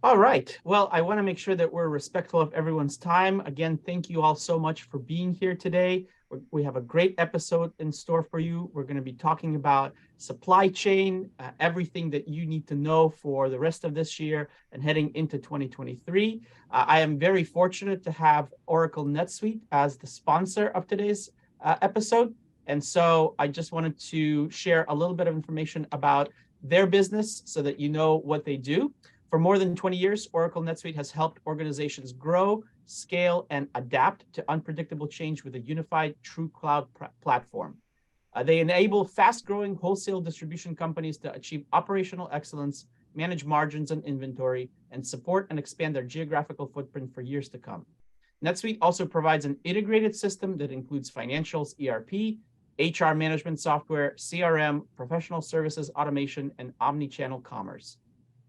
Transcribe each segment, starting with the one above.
All right. Well, I want to make sure that we're respectful of everyone's time. Again, thank you all so much for being here today. We have a great episode in store for you. We're going to be talking about supply chain, everything that you need to know for the rest of this year and heading into 2023. I am very fortunate to have Oracle NetSuite as the sponsor of today's episode. And so I just wanted to share a little bit of information about their business so that you know what they do. For more than 20 years, Oracle NetSuite has helped organizations grow, scale, and adapt to unpredictable change with a unified true cloud platform. They enable fast-growing wholesale distribution companies to achieve operational excellence, manage margins and inventory, and support and expand their geographical footprint for years to come. NetSuite also provides an integrated system that includes financials, ERP, HR management software, CRM, professional services automation, and omni-channel commerce.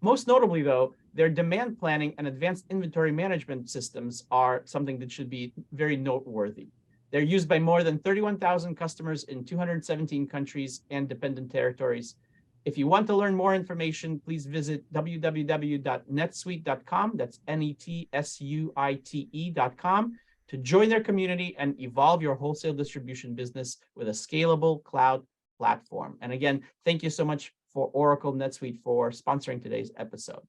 Most notably, though, their demand planning and advanced inventory management systems are something that should be very noteworthy. They're used by more than 31,000 customers in 217 countries and dependent territories. If you want to learn more information, please visit www.netsuite.com. That's netsuite.com to join their community and evolve your wholesale distribution business with a scalable cloud platform. And again, thank you so much for Oracle NetSuite for sponsoring today's episode.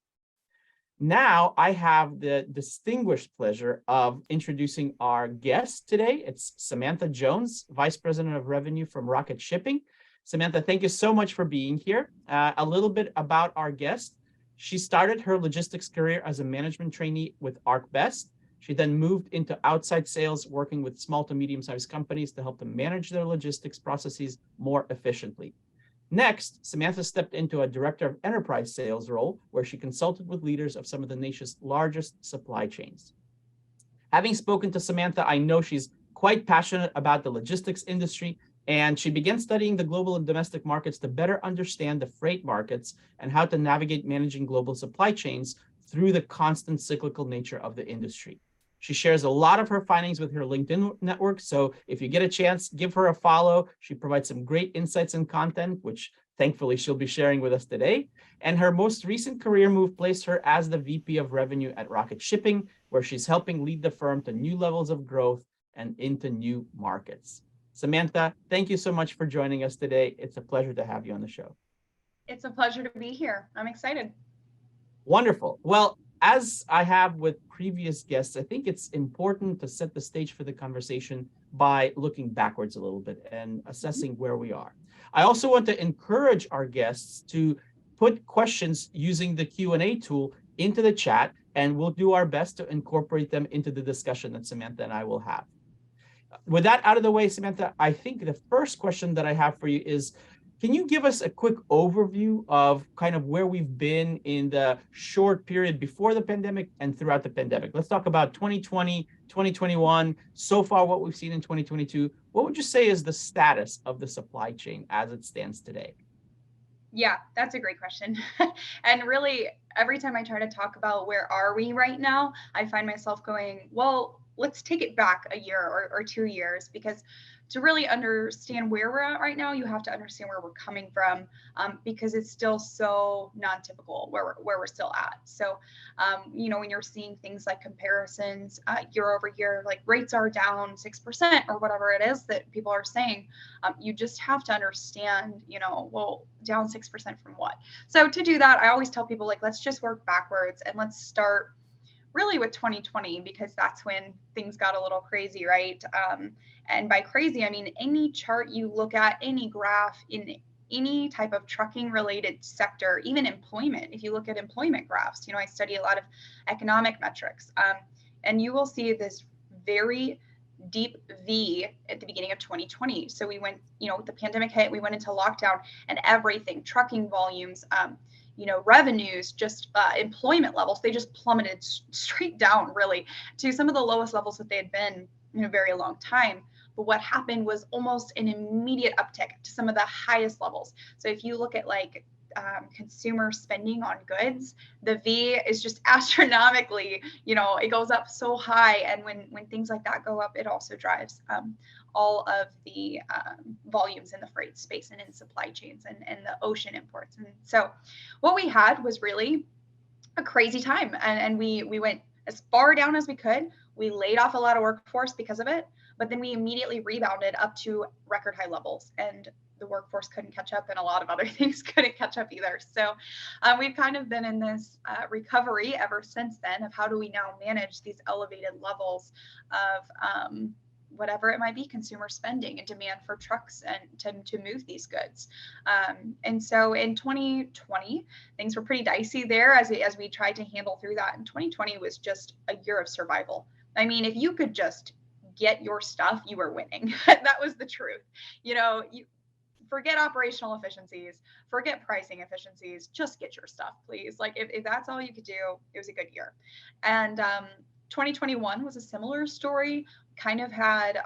Now I have the distinguished pleasure of introducing our guest today. It's Samantha Jones, Vice President of Revenue from Rocketshipping. Samantha, thank you so much for being here. A little bit about our guest. She started her logistics career as a management trainee with ArcBest. She then moved into outside sales, working with small to medium-sized companies to help them manage their logistics processes more efficiently. Next, Samantha stepped into a director of enterprise sales role where she consulted with leaders of some of the nation's largest supply chains. Having spoken to Samantha, I know she's quite passionate about the logistics industry, and she began studying the global and domestic markets to better understand the freight markets and how to navigate managing global supply chains through the constant cyclical nature of the industry. She shares a lot of her findings with her LinkedIn network. So if you get a chance, give her a follow. She provides some great insights and content, which thankfully she'll be sharing with us today. And her most recent career move placed her as the VP of Revenue at Rocketshipping, where she's helping lead the firm to new levels of growth and into new markets. Samantha, thank you so much for joining us today. It's a pleasure to have you on the show. It's a pleasure to be here. I'm excited. Wonderful. Well, as I have with previous guests, I think it's important to set the stage for the conversation by looking backwards a little bit and assessing where we are. I also want to encourage our guests to put questions using the Q&A tool into the chat, and we'll do our best to incorporate them into the discussion that Samantha and I will have. With that out of the way, Samantha, I think the first question that I have for you is, can you give us a quick overview of kind of where we've been in the short period before the pandemic and throughout the pandemic? Let's talk about 2020, 2021, so far what we've seen in 2022. What would you say is the status of the supply chain as it stands today? Yeah, that's a great question. And really, every time I try to talk about where are we right now, I find myself going, well, let's take it back a year or 2 years, because to really understand where we're at right now, you have to understand where we're coming from, because it's still so non-typical where we're still at. So, when you're seeing things like comparisons year over year, like rates are down 6% or whatever it is that people are saying, you just have to understand, well, down 6% from what? So to do that, I always tell people, like, let's just work backwards and let's start really with 2020, because that's when things got a little crazy, right? And by crazy, I mean any chart you look at, any graph in any type of trucking related sector, even employment. If you look at employment graphs, I study a lot of economic metrics, and you will see this very deep V at the beginning of 2020. So we went, the pandemic hit, we went into lockdown, and everything, trucking volumes, revenues, just employment levels, they just plummeted straight down, really, to some of the lowest levels that they had been in a very long time. But what happened was almost an immediate uptick to some of the highest levels. So if you look at like consumer spending on goods, the V is just astronomically, it goes up so high. And when things like that go up, it also drives all of the volumes in the freight space and in supply chains and the ocean imports. And so what we had was really a crazy time. And we went as far down as we could. We laid off a lot of workforce because of it, but then we immediately rebounded up to record high levels, and the workforce couldn't catch up, and a lot of other things couldn't catch up either. So we've kind of been in this recovery ever since then of how do we now manage these elevated levels of whatever it might be, consumer spending and demand for trucks and to move these goods. And so in 2020, things were pretty dicey there as we tried to handle through that. And 2020 was just a year of survival. I mean, if you could just get your stuff, you were winning. That was the truth. You forget operational efficiencies, forget pricing efficiencies, just get your stuff, please. Like if that's all you could do, it was a good year. And 2021 was a similar story, kind of had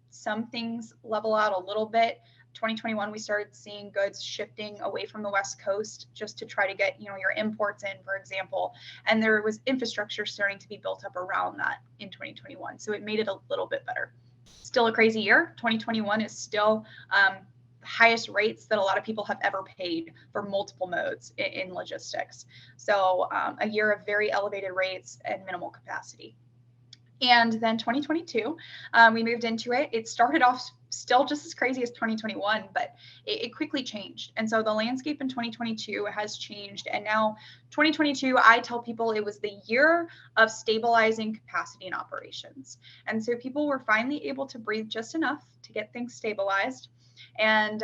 some things level out a little bit. 2021, we started seeing goods shifting away from the West Coast just to try to get, your imports in, for example. And there was infrastructure starting to be built up around that in 2021. So it made it a little bit better. Still a crazy year. 2021 is still highest rates that a lot of people have ever paid for multiple modes in logistics. So a year of very elevated rates and minimal capacity. And then 2022, we moved into it. It started off still just as crazy as 2021, but it quickly changed. And so the landscape in 2022 has changed. And now 2022, I tell people it was the year of stabilizing capacity and operations. And so people were finally able to breathe just enough to get things stabilized. And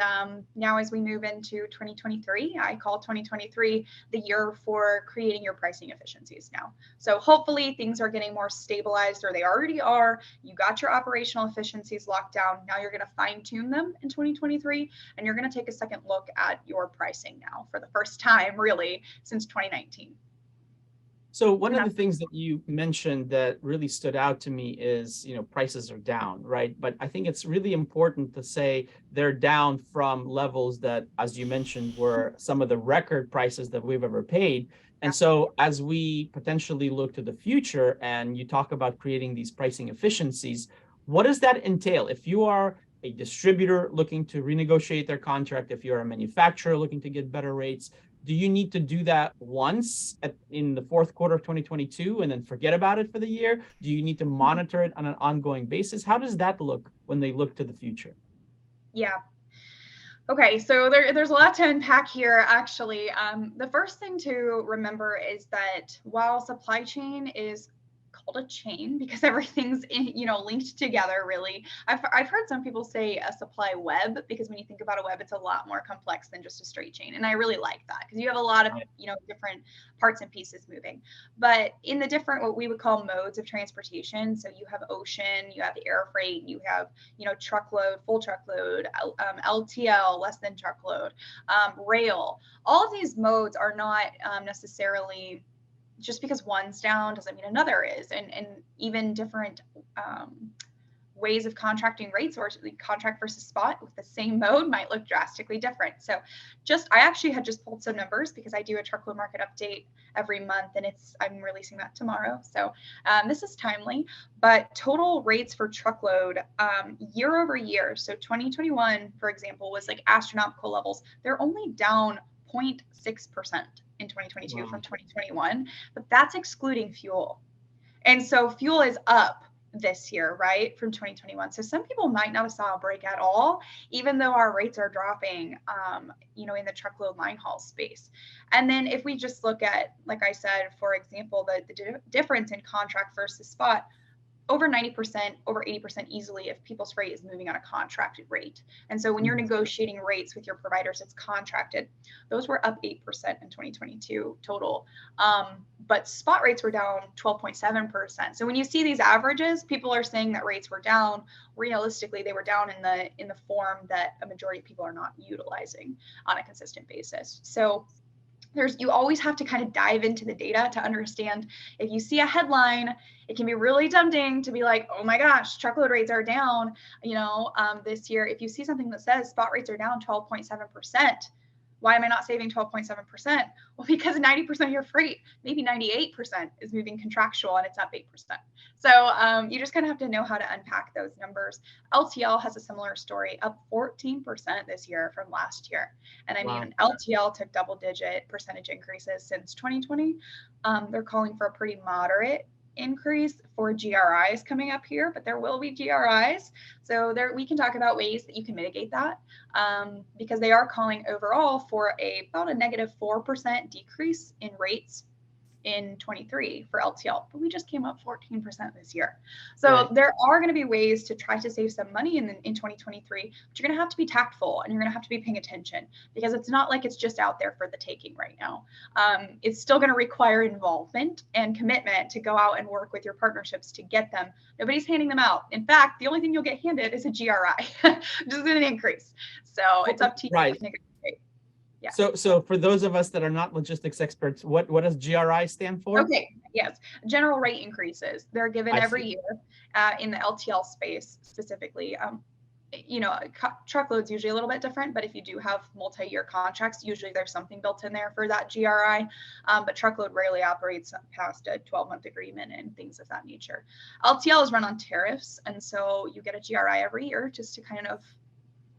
now as we move into 2023, I call 2023 the year for creating your pricing efficiencies now. So hopefully things are getting more stabilized, or they already are. You got your operational efficiencies locked down. Now you're going to fine tune them in 2023, and you're going to take a second look at your pricing now for the first time really since 2019. So one of the things that you mentioned that really stood out to me is, prices are down, right? But I think it's really important to say they're down from levels that, as you mentioned, were some of the record prices that we've ever paid. And so as we potentially look to the future and you talk about creating these pricing efficiencies, what does that entail? If you are a distributor looking to renegotiate their contract, if you're a manufacturer looking to get better rates, do you need to do that once in the fourth quarter of 2022 and then forget about it for the year? Do you need to monitor it on an ongoing basis? How does that look when they look to the future? Yeah. Okay, so there's a lot to unpack here, actually. The first thing to remember is that while supply chain is called a chain because everything's linked together, really. I've heard some people say a supply web, because when you think about a web, it's a lot more complex than just a straight chain. And I really like that because you have a lot of different parts and pieces moving. But in the different, what we would call modes of transportation, so you have ocean, you have air freight, you have truckload, full truckload, LTL, less than truckload, rail. All of these modes are not necessarily, just because one's down doesn't mean another is, and even different ways of contracting rates, or contract versus spot with the same mode, might look drastically different. So I actually had just pulled some numbers because I do a truckload market update every month, and I'm releasing that tomorrow. So this is timely, but total rates for truckload year over year. So 2021, for example, was like astronomical levels. They're only down 0.6% in 2022 from 2021, but that's excluding fuel. And so fuel is up this year, right, from 2021. So some people might not have saw a break at all, even though our rates are dropping, in the truckload line haul space. And then if we just look at, like I said, for example, the difference in contract versus spot, over 90%, over 80% easily if people's freight is moving on a contracted rate. And so when you're negotiating rates with your providers, it's contracted. Those were up 8% in 2022 total. But spot rates were down 12.7%. So when you see these averages, people are saying that rates were down. Realistically, they were down in the form that a majority of people are not utilizing on a consistent basis. So you always have to kind of dive into the data to understand. If you see a headline, it can be really tempting to be like, oh my gosh, truckload rates are down, this year. If you see something that says spot rates are down 12.7%, Why am I not saving 12.7%? Well, because 90% of your freight, maybe 98% is moving contractual and it's up 8%. So you just kind of have to know how to unpack those numbers. LTL has a similar story, up 14% this year from last year. And I mean, LTL took double-digit percentage increases since 2020. They're calling for a pretty moderate increase for GRIs coming up here, but there will be GRIs. So there, we can talk about ways that you can mitigate that, because they are calling overall for about a -4% decrease in rates in 23 for LTL, but we just came up 14% this year. So there are going to be ways to try to save some money in 2023, but you're going to have to be tactful and you're going to have to be paying attention, because it's not like it's just out there for the taking right now. It's still going to require involvement and commitment to go out and work with your partnerships to get them. Nobody's handing them out. In fact, the only thing you'll get handed is a GRI, just an increase. So it's up to you to negotiate. Yeah. So for those of us that are not logistics experts, what does GRI stand for? Okay. Yes. General rate increases. They're given every year in the LTL space specifically. Truckload's usually a little bit different, but if you do have multi-year contracts, usually there's something built in there for that GRI. But truckload rarely operates past a 12-month agreement and things of that nature. LTL is run on tariffs, and so you get a GRI every year just to kind of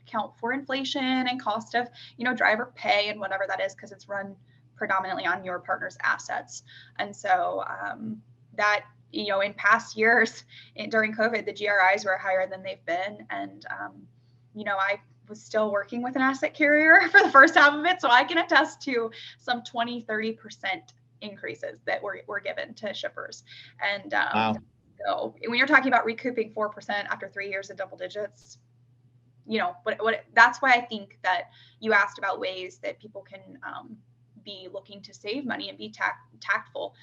account for inflation and cost of, driver pay and whatever that is, because it's run predominantly on your partner's assets. And so that, in past years during COVID, the GRIs were higher than they've been. And, I was still working with an asset carrier for the first half of it. So I can attest to some 20-30% increases that were given to shippers. And so when you're talking about recouping 4% after 3 years of double digits, that's why I think that you asked about ways that people can be looking to save money and be tactful.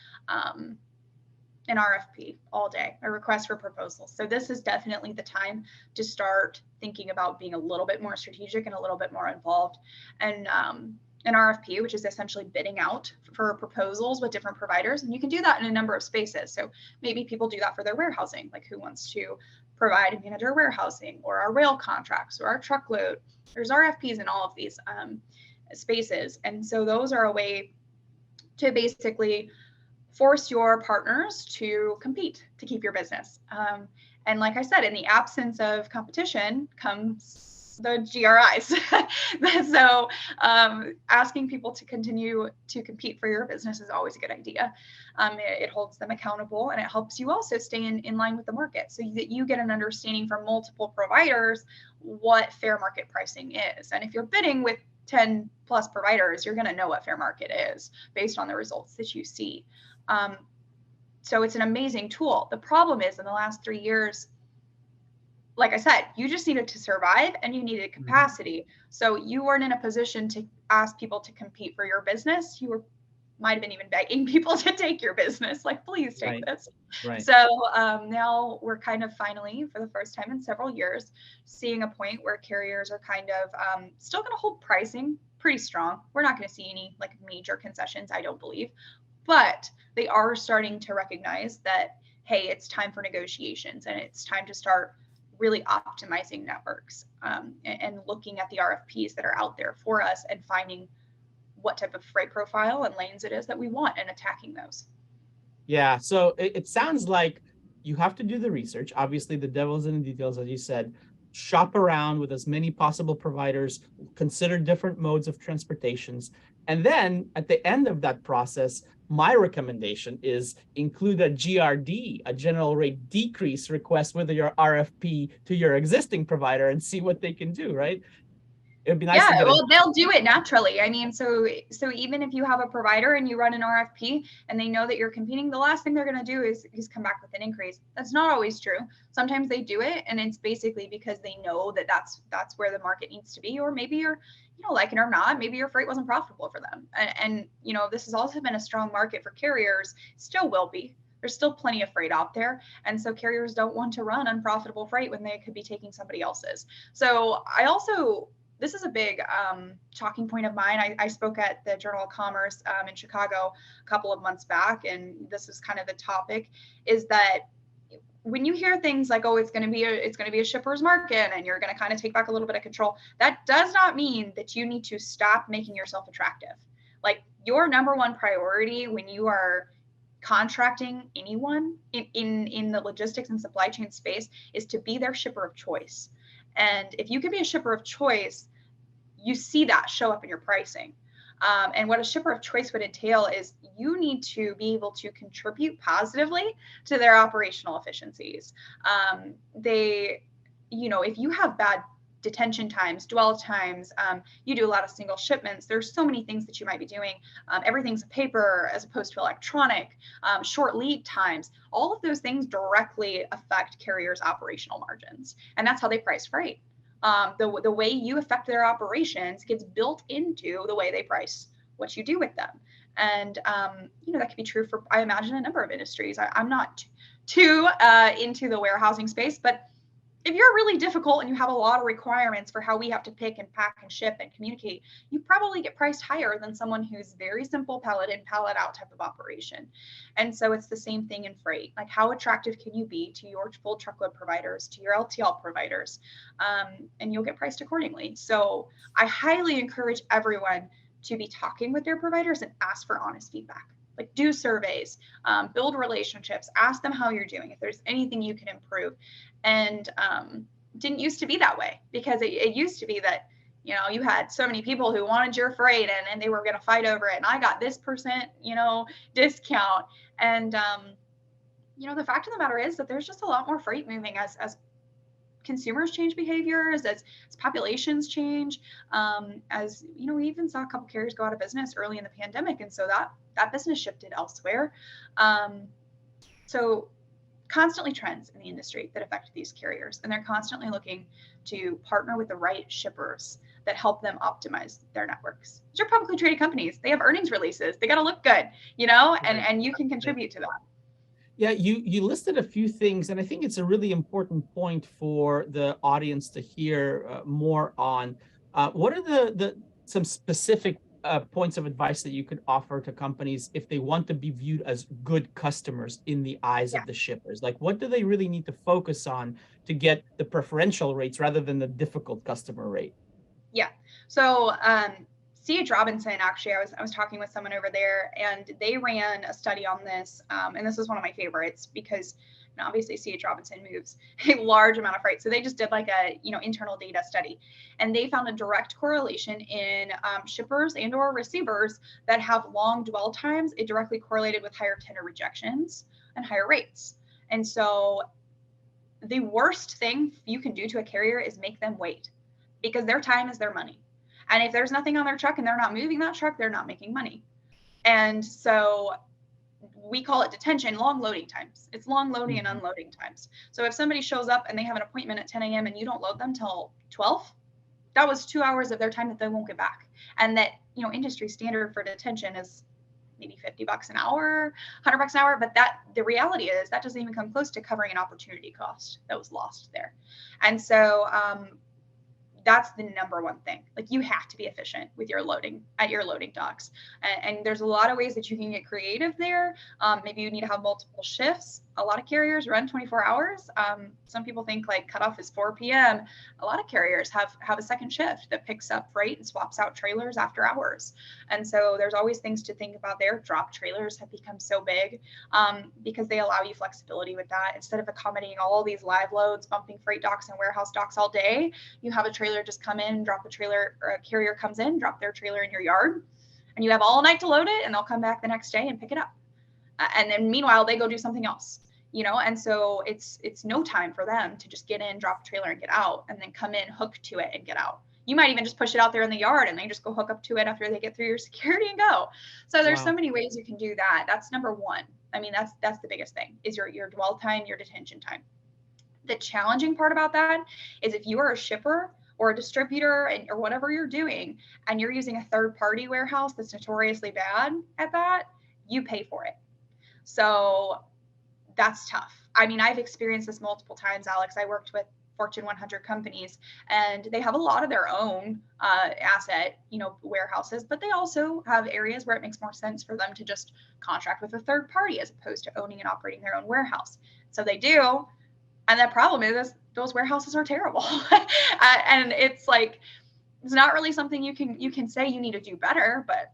An RFP all day, a request for proposals. So this is definitely the time to start thinking about being a little bit more strategic and a little bit more involved. And an RFP, which is essentially bidding out for proposals with different providers. And you can do that in a number of spaces. So maybe people do that for their warehousing, like who wants to provide and manage our warehousing or our rail contracts or our truckload. There's RFPs in all of these spaces. And so those are a way to basically force your partners to compete to keep your business. And like I said, in the absence of competition comes the GRIs. So asking people to continue to compete for your business is always a good idea. It holds them accountable, and it helps you also stay in line with the market, so that you get an understanding from multiple providers what fair market pricing is. And if you're bidding with 10 plus providers, you're going to know what fair market is based on the results that you see. So it's an amazing tool. The problem is, in the last 3 years, like I said, you just needed to survive and you needed capacity. So you weren't in a position to ask people to compete for your business. You might have been even begging people to take your business, like, please take this. Right. So now we're kind of finally, for the first time in several years, seeing a point where carriers are kind of still going to hold pricing pretty strong. We're not going to see any like major concessions, I don't believe, but they are starting to recognize that, hey, it's time for negotiations and it's time to start really optimizing networks and looking at the RFPs that are out there for us and finding what type of freight profile and lanes it is that we want and attacking those. Yeah, so it sounds like you have to do the research. Obviously, the devil's in the details, as you said. Shop around with as many possible providers, consider different modes of transportations. And then at the end of that process, my recommendation is include a GRD, a general rate decrease request with your RFP to your existing provider and see what they can do, right? It'd be nice. Yeah, well, they'll do it naturally. I mean, so even if you have a provider and you run an RFP and they know that you're competing, the last thing they're going to do is come back with an increase. That's not always true. Sometimes they do it, and it's basically because they know that that's where the market needs to be, or maybe you're, like it or not, maybe your freight wasn't profitable for them. And this has also been a strong market for carriers, still will be. There's still plenty of freight out there. And so carriers don't want to run unprofitable freight when they could be taking somebody else's. So this is a big talking point of mine. I spoke at the Journal of Commerce in Chicago a couple of months back, and this is kind of the topic, is that when you hear things like, oh, it's going to be a shipper's market and you're going to kind of take back a little bit of control, that does not mean that you need to stop making yourself attractive. Like, your number one priority when you are contracting anyone in the logistics and supply chain space is to be their shipper of choice. And if you can be a shipper of choice, you see that show up in your pricing. And what a shipper of choice would entail is you need to be able to contribute positively to their operational efficiencies. If you have bad detention times, dwell times, you do a lot of single shipments, there's so many things that you might be doing. Everything's paper as opposed to electronic, short lead times, all of those things directly affect carriers' operational margins. And that's how they price freight. The way you affect their operations gets built into the way they price what you do with them. And, that could be true for, I imagine, a number of industries. I'm not too into the warehousing space, but if you're really difficult and you have a lot of requirements for how we have to pick and pack and ship and communicate, you probably get priced higher than someone who's very simple pallet in, pallet out type of operation. And so it's the same thing in freight. Like, how attractive can you be to your full truckload providers, to your LTL providers? And you'll get priced accordingly. So I highly encourage everyone to be talking with their providers and ask for honest feedback. Like, do surveys, build relationships, ask them how you're doing, if there's anything you can improve. And didn't used to be that way, because it used to be that, you had so many people who wanted your freight and they were going to fight over it. And I got this percent, discount. And, the fact of the matter is that there's just a lot more freight moving as consumers change behaviors, as populations change, as we even saw a couple carriers go out of business early in the pandemic, and so that business shifted elsewhere. So constantly trends in the industry that affect these carriers, and they're constantly looking to partner with the right shippers that help them optimize their networks. These are publicly traded companies. They have earnings releases. They got to look good, and you can contribute to that. Yeah, you listed a few things, and I think it's a really important point for the audience to hear more on. What are some specific points of advice that you could offer to companies if they want to be viewed as good customers in the eyes of the shippers? Like, what do they really need to focus on to get the preferential rates rather than the difficult customer rate? Yeah. So C.H. Robinson, actually, I was talking with someone over there, and they ran a study on this, and this is one of my favorites because obviously C.H. Robinson moves a large amount of freight. So they just did like a internal data study, and they found a direct correlation in shippers and or receivers that have long dwell times. It directly correlated with higher tender rejections and higher rates. And so the worst thing you can do to a carrier is make them wait, because their time is their money. And if there's nothing on their truck and they're not moving that truck, they're not making money. And so we call it detention, long loading times. It's long loading and unloading times. So if somebody shows up and they have an appointment at 10 a.m. and you don't load them till 12, that was 2 hours of their time that they won't get back. And that, industry standard for detention is maybe $50 an hour, $100 an hour. But the reality is that doesn't even come close to covering an opportunity cost that was lost there. And so, that's the number one thing. Like, you have to be efficient with your loading at your loading docks. And there's a lot of ways that you can get creative there. Maybe you need to have multiple shifts. A lot of carriers run 24 hours. Some people think like cutoff is 4 p.m. A lot of carriers have a second shift that picks up freight and swaps out trailers after hours. And so there's always things to think about there. Drop trailers have become so big because they allow you flexibility with that. Instead of accommodating all these live loads, bumping freight docks and warehouse docks all day, you have a trailer just come in, drop a trailer, or a carrier comes in, drop their trailer in your yard, and you have all night to load it, and they'll come back the next day and pick it up. And then meanwhile, they go do something else, and so it's no time for them to just get in, drop a trailer and get out, and then come in, hook to it and get out. You might even just push it out there in the yard and they just go hook up to it after they get through your security and go. So there's so many ways you can do that. That's number one. I mean, that's the biggest thing is your dwell time, your detention time. The challenging part about that is if you are a shipper or a distributor or whatever you're doing, and you're using a third-party warehouse that's notoriously bad at that, you pay for it. So that's tough. I mean, I've experienced this multiple times, Alex. I worked with Fortune 100 companies, and they have a lot of their own asset, warehouses, but they also have areas where it makes more sense for them to just contract with a third party as opposed to owning and operating their own warehouse. So they do. And the problem is those warehouses are terrible. And it's like, it's not really something you can say you need to do better, but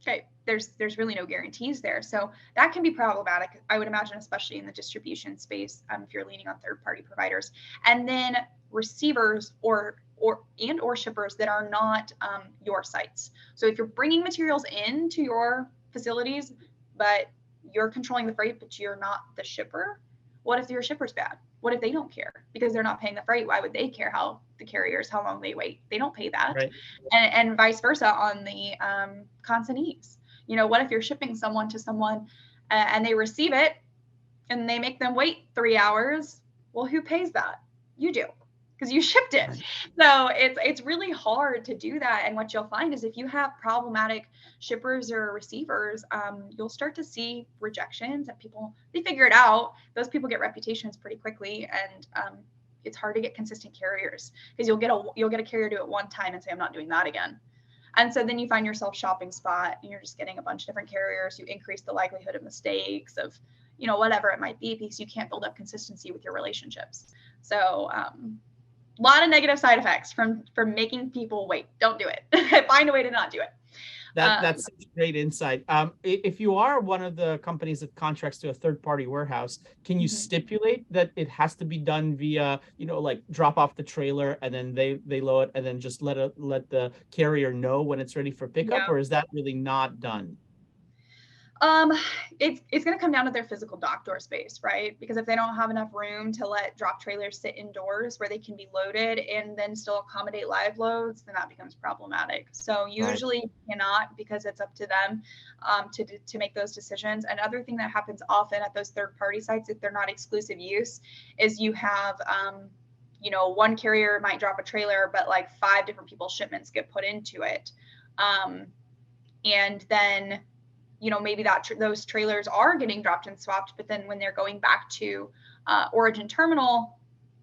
okay, there's really no guarantees there. So that can be problematic, I would imagine, especially in the distribution space, if you're leaning on third-party providers. And then receivers or shippers that are not your sites. So if you're bringing materials into your facilities, but you're controlling the freight, but you're not the shipper, what if your shipper's bad? What if they don't care because they're not paying the freight? Why would they care how long they wait? They don't pay that. Right. And vice versa on the consignees. What if you're shipping someone to someone and they receive it and they make them wait 3 hours? Well, who pays that? You do, because you shipped it. So it's really hard to do that. And what you'll find is if you have problematic shippers or receivers, you'll start to see rejections, and they figure it out. Those people get reputations pretty quickly, and it's hard to get consistent carriers because you'll get a carrier do it one time and say, I'm not doing that again. And so then you find yourself shopping spot and you're just getting a bunch of different carriers. You increase the likelihood of mistakes, of whatever it might be, because you can't build up consistency with your relationships. So a lot of negative side effects from making people wait. Don't do it. Find a way to not do it. That's such great insight. If you are one of the companies that contracts to a third-party warehouse, can you stipulate that it has to be done via, like drop off the trailer and then they load and then just let the carrier know when it's ready for pickup, or is that really not done? It's going to come down to their physical dock door space, right? Because if they don't have enough room to let drop trailers sit indoors where they can be loaded and then still accommodate live loads, then that becomes problematic. So usually cannot, because it's up to them to make those decisions. Another thing that happens often at those third-party sites, if they're not exclusive use, is you have one carrier might drop a trailer, but like 5 different people's shipments get put into it, and then maybe those trailers are getting dropped and swapped, but then when they're going back to origin terminal,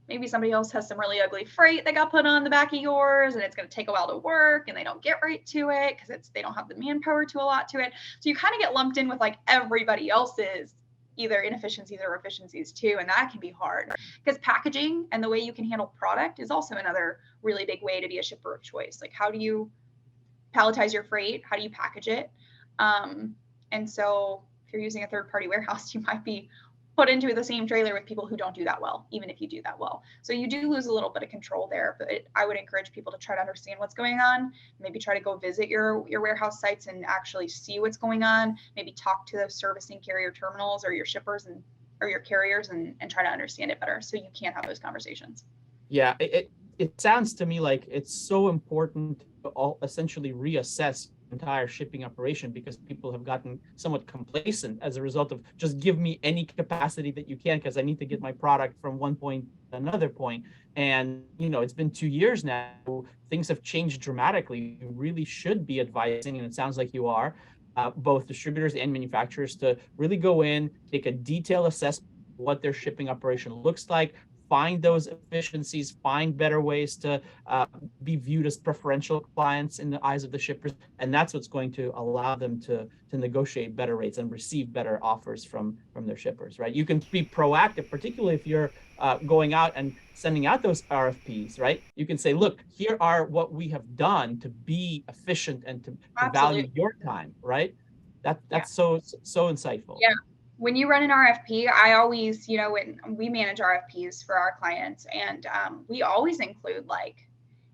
maybe somebody else has some really ugly freight that got put on the back of yours, and it's going to take a while to work, and they don't get right to it because they don't have the manpower to allot to it. So you kind of get lumped in with like everybody else's either inefficiencies or efficiencies too, and that can be hard because packaging and the way you can handle product is also another really big way to be a shipper of choice. Like, how do you palletize your freight? How do you package it? And so if you're using a third-party warehouse, you might be put into the same trailer with people who don't do that well, even if you do that well. So you do lose a little bit of control there, but I would encourage people to try to understand what's going on. Maybe try to go visit your warehouse sites and actually see what's going on. Maybe talk to those servicing carrier terminals or your shippers or your carriers and try to understand it better so you can have those conversations. Yeah, it sounds to me like it's so important to essentially reassess entire shipping operation, because people have gotten somewhat complacent as a result of just give me any capacity that you can because I need to get my product from one point to another point. And it's been 2 years now. Things have changed dramatically. You really should be advising, and it sounds like you are, both distributors and manufacturers to really go in, take a detailed assessment of what their shipping operation looks like, find those efficiencies, find better ways to be viewed as preferential clients in the eyes of the shippers. And that's what's going to allow them to negotiate better rates and receive better offers from their shippers, right? You can be proactive, particularly if you're going out and sending out those RFPs, right? You can say, look, here are what we have done to be efficient and to value your time, right? That's so insightful. Yeah. When you run an RFP, I always, when we manage RFPs for our clients, and we always include like,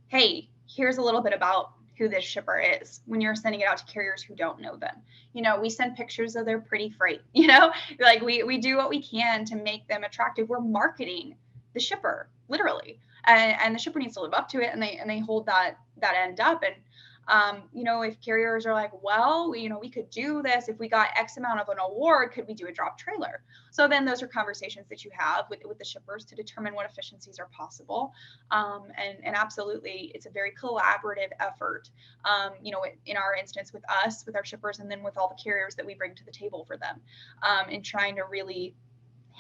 hey, here's a little bit about who this shipper is when you're sending it out to carriers who don't know them. We send pictures of their pretty freight, like we do what we can to make them attractive. We're marketing the shipper literally, and the shipper needs to live up to it, and they hold that end up. And if carriers are like, well, we could do this if we got X amount of an award, could we do a drop trailer? So then those are conversations that you have with the shippers to determine what efficiencies are possible. And absolutely, it's a very collaborative effort, in our instance with our shippers, and then with all the carriers that we bring to the table for them, in trying to really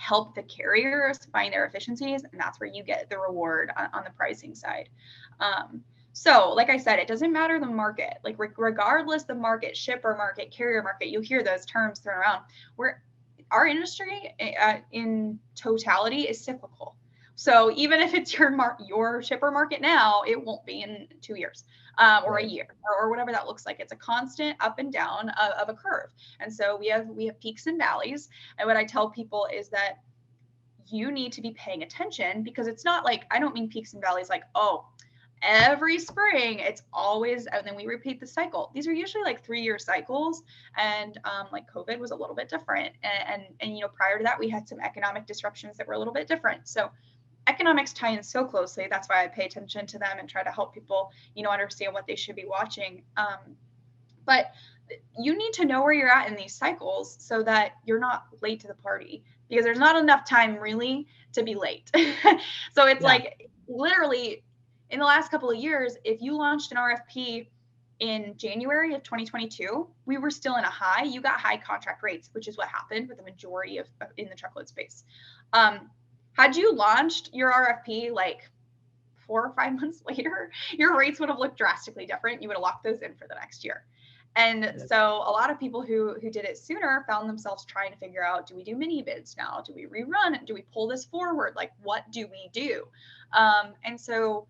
help the carriers find their efficiencies, and that's where you get the reward on the pricing side. So like I said, it doesn't matter the market, like regardless the market, shipper market, carrier market, you hear those terms thrown around. Our industry in totality is cyclical. So even if it's your shipper market now, it won't be in 2 years or a year or whatever that looks like. It's a constant up and down of a curve. And so we have peaks and valleys. And what I tell people is that you need to be paying attention, because it's not like, I don't mean peaks and valleys like, oh, every spring it's always, and then we repeat the cycle. These are usually like 3-year cycles, and like COVID was a little bit different, and you know, prior to that we had some economic disruptions that were a little bit different. So economics tie in so closely. That's why I pay attention to them and try to help people, you know, understand what they should be watching. But you need to know where you're at in these cycles so that you're not late to the party, because there's not enough time really to be late. So it's like literally in the last couple of years, if you launched an RFP in January of 2022, we were still in a high. You got high contract rates, which is what happened with the majority of in the truckload space. Had you launched your RFP like 4 or 5 months later, your rates would have looked drastically different. You would have locked those in for the next year. And so a lot of people who did it sooner found themselves trying to figure out, do we do mini bids now? Do we rerun it? Do we pull this forward? Like, what do we do? And so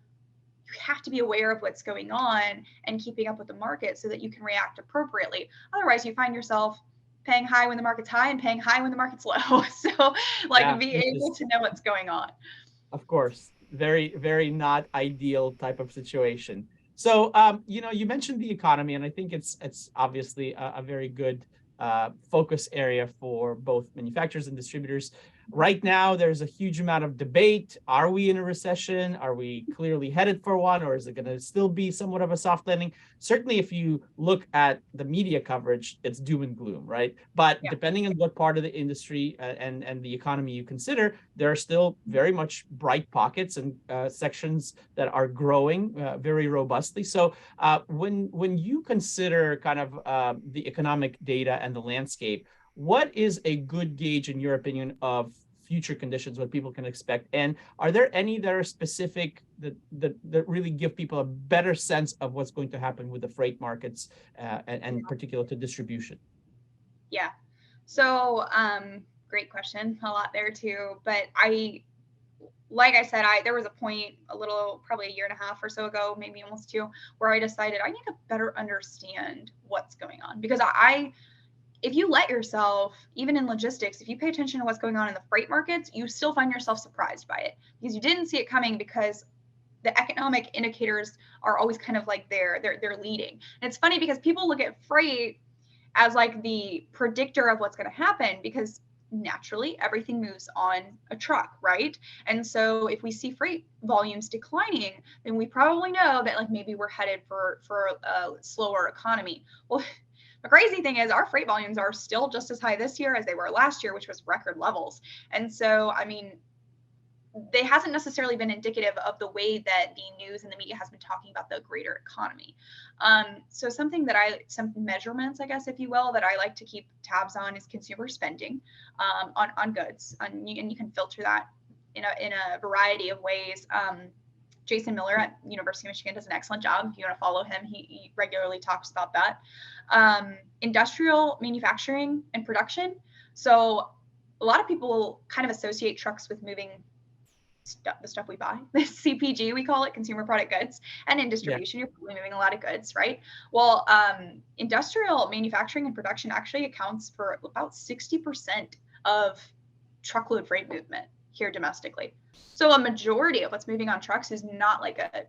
you have to be aware of what's going on and keeping up with the market so that you can react appropriately. Otherwise, you find yourself paying high when the market's high and paying high when the market's low. So like be able to know what's going on. Of course, very, very not ideal type of situation. So, you know, you mentioned the economy, and I think it's obviously a very good focus area for both manufacturers and distributors. Right now, there's a huge amount of debate. Are we in a recession? Are we clearly headed for one, or is it going to still be somewhat of a soft landing? Certainly, if you look at the media coverage, it's doom and gloom, right? But depending on what part of the industry and the economy you consider, there are still very much bright pockets and sections that are growing very robustly. So when you consider kind of the economic data and the landscape, what is a good gauge, in your opinion, of future conditions, what people can expect? And are there any that are specific that really give people a better sense of what's going to happen with the freight markets and particular to distribution? Yeah. So great question. A lot there too. But like I said, there was a point probably a year and a half or so ago, maybe almost 2, where I decided I need to better understand what's going on, because if you let yourself, even in logistics, if you pay attention to what's going on in the freight markets, you still find yourself surprised by it because you didn't see it coming, because the economic indicators are always kind of like they're leading. And it's funny because people look at freight as like the predictor of what's going to happen, because naturally everything moves on a truck, right? And so if we see freight volumes declining, then we probably know that like maybe we're headed for a slower economy. Well, the crazy thing is our freight volumes are still just as high this year as they were last year, which was record levels. And so, I mean, they hasn't necessarily been indicative of the way that the news and the media has been talking about the greater economy. So some measurements, I guess, if you will, that I like to keep tabs on is consumer spending on goods. And you can filter that in a variety of ways. Jason Miller at University of Michigan does an excellent job. If you want to follow him, he regularly talks about that. Industrial manufacturing and production. So a lot of people kind of associate trucks with moving the stuff we buy, the CPG, we call it, consumer product goods. And in distribution, you're probably moving a lot of goods, right? Well, industrial manufacturing and production actually accounts for about 60% of truckload freight movement here domestically. So a majority of what's moving on trucks is not like a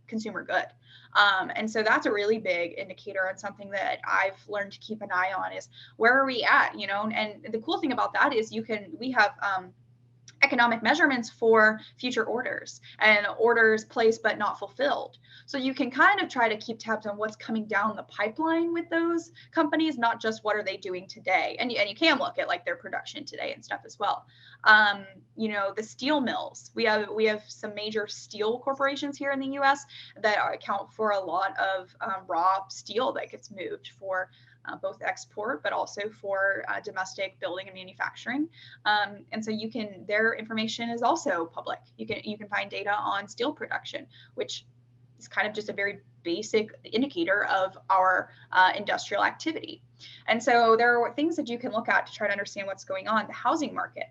consumer good. And so that's a really big indicator, and something that I've learned to keep an eye on is where are we at, and the cool thing about that is we have economic measurements for future orders and orders placed but not fulfilled. So you can kind of try to keep tabs on what's coming down the pipeline with those companies, not just what are they doing today. And you can look at like their production today and stuff as well. The steel mills, we have some major steel corporations here in the US that account for a lot of raw steel that gets moved for both export, but also for domestic building and manufacturing. And so their information is also public. You can find data on steel production, which is kind of just a very basic indicator of our industrial activity. And so there are things that you can look at to try to understand what's going on. The housing market.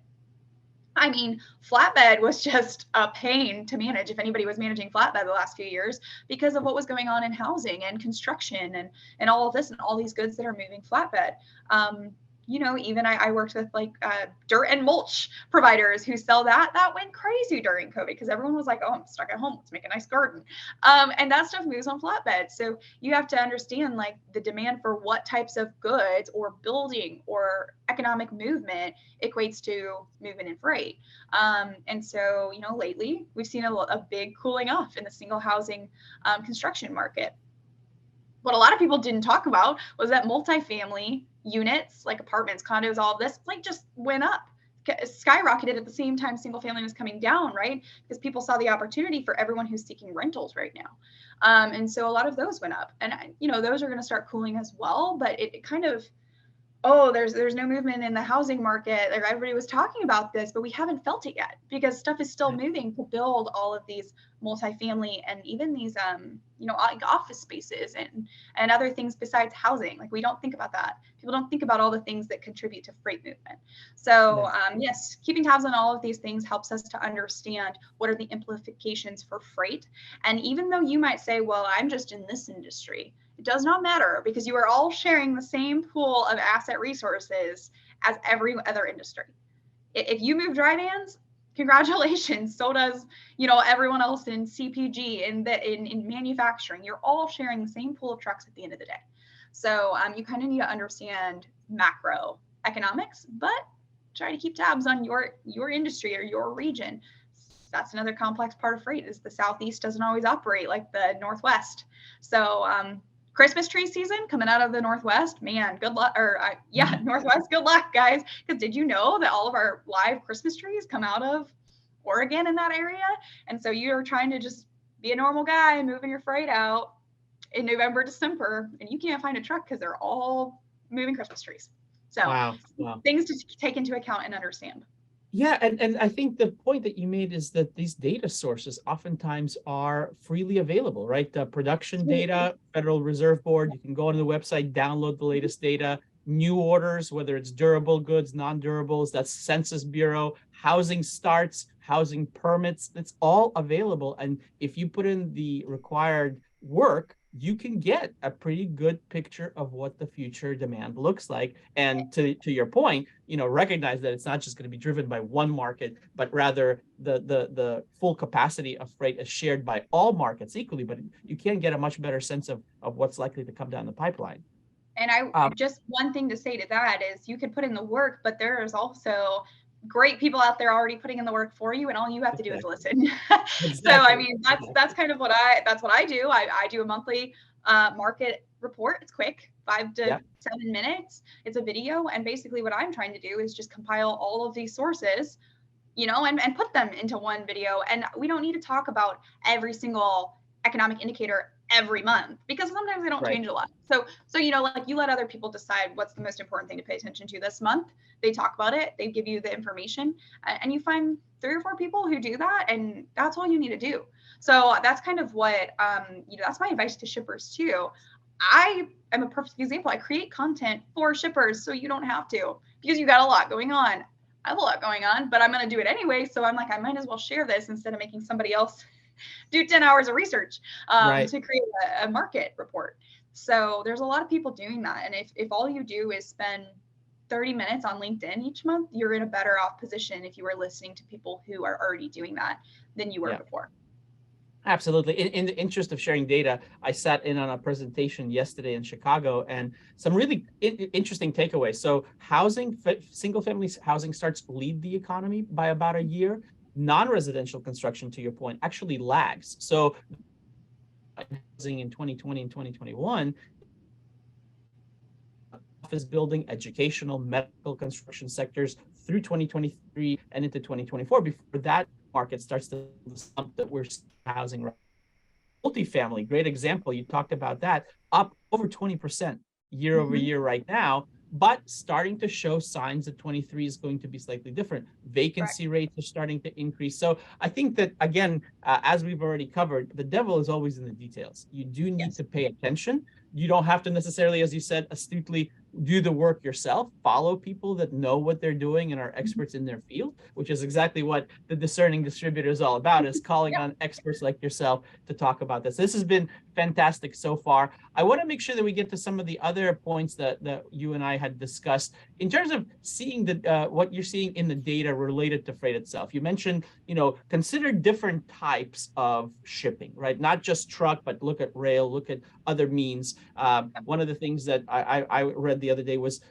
I mean, flatbed was just a pain to manage if anybody was managing flatbed the last few years because of what was going on in housing and construction and all of this and all these goods that are moving flatbed. Even I worked with like dirt and mulch providers who sell that. That went crazy during COVID because everyone was like, oh, I'm stuck at home. Let's make a nice garden. And that stuff moves on flatbed. So you have to understand like the demand for what types of goods or building or economic movement equates to movement and freight. And so, lately we've seen a big cooling off in the single housing construction market. What a lot of people didn't talk about was that multifamily units, like apartments, condos, all of this, like just went up, skyrocketed at the same time single family was coming down, right? Because people saw the opportunity for everyone who's seeking rentals right now. And so a lot of those went up. And, those are going to start cooling as well. But it kind of, there's no movement in the housing market. Like everybody was talking about this, but we haven't felt it yet because stuff is still moving to build all of these multifamily and even these, office spaces and other things besides housing. Like we don't think about that. People don't think about all the things that contribute to freight movement. So yes, keeping tabs on all of these things helps us to understand what are the implications for freight. And even though you might say, well, I'm just in this industry, it does not matter because you are all sharing the same pool of asset resources as every other industry. If you move dry vans, congratulations. So does, everyone else in CPG, in manufacturing. You're all sharing the same pool of trucks at the end of the day. So you kind of need to understand macro economics, but try to keep tabs on your industry or your region. That's another complex part of freight is the Southeast doesn't always operate like the Northwest. So Christmas tree season coming out of the Northwest, man, good luck. Northwest, good luck, guys. Because did you know that all of our live Christmas trees come out of Oregon in that area? And so you're trying to just be a normal guy moving your freight out in November, December, and you can't find a truck because they're all moving Christmas trees. So wow. Things to take into account and understand. Yeah, and I think the point that you made is that these data sources oftentimes are freely available, right? The production data, Federal Reserve Board, you can go on the website, download the latest data, new orders, whether it's durable goods, non-durables, that's Census Bureau, housing starts, housing permits, it's all available. And if you put in the required work, you can get a pretty good picture of what the future demand looks like. And to your point, recognize that it's not just going to be driven by one market, but rather the full capacity of freight is shared by all markets equally. But you can get a much better sense of what's likely to come down the pipeline. And just one thing to say to that is you can put in the work, but there is also great people out there already putting in the work for you, and all you have to do is listen. So I mean, that's kind of what I do. I do a monthly market report. It's quick, 5 to 7 minutes. It's a video, and basically what I'm trying to do is just compile all of these sources, and put them into one video. And we don't need to talk about every single economic indicator every month because sometimes they don't change a lot. So like you let other people decide what's the most important thing to pay attention to this month. They talk about it, they give you the information, and you find 3 or 4 people who do that, and that's all you need to do. So that's kind of what that's my advice to shippers too. I am a perfect example. I create content for shippers so you don't have to, because you got a lot going on. I have a lot going on, but I'm going to do it anyway. So I'm like, I might as well share this instead of making somebody else do 10 hours of research to create a market report. So there's a lot of people doing that. And if all you do is spend 30 minutes on LinkedIn each month, you're in a better off position if you are listening to people who are already doing that than you were before. Absolutely. In the interest of sharing data, I sat in on a presentation yesterday in Chicago and some really interesting takeaways. So single family housing starts lead the economy by about a year. Non-residential construction, to your point, actually lags. So housing in 2020 and 2021, office building, educational, medical construction sectors through 2023 and into 2024 before that market starts to slump that we're housing. Multifamily, great example. You talked about that, up over 20% year over year right now, but starting to show signs that 23 is going to be slightly different. Correct. Vacancy rates are starting to increase. So I think that, again, as we've already covered, the devil is always in the details. You do need Yes. to pay attention. You don't have to necessarily, as you said, astutely do the work yourself. Follow people that know what they're doing and are experts in their field, which is exactly what the Discerning Distributor is all about, is calling Yep. on experts like yourself to talk about this. This has been fantastic so far. I want to make sure that we get to some of the other points that you and I had discussed in terms of seeing the what you're seeing in the data related to freight itself. You mentioned, consider different types of shipping, right? Not just truck, but look at rail, look at other means. One of the things that I read the other day was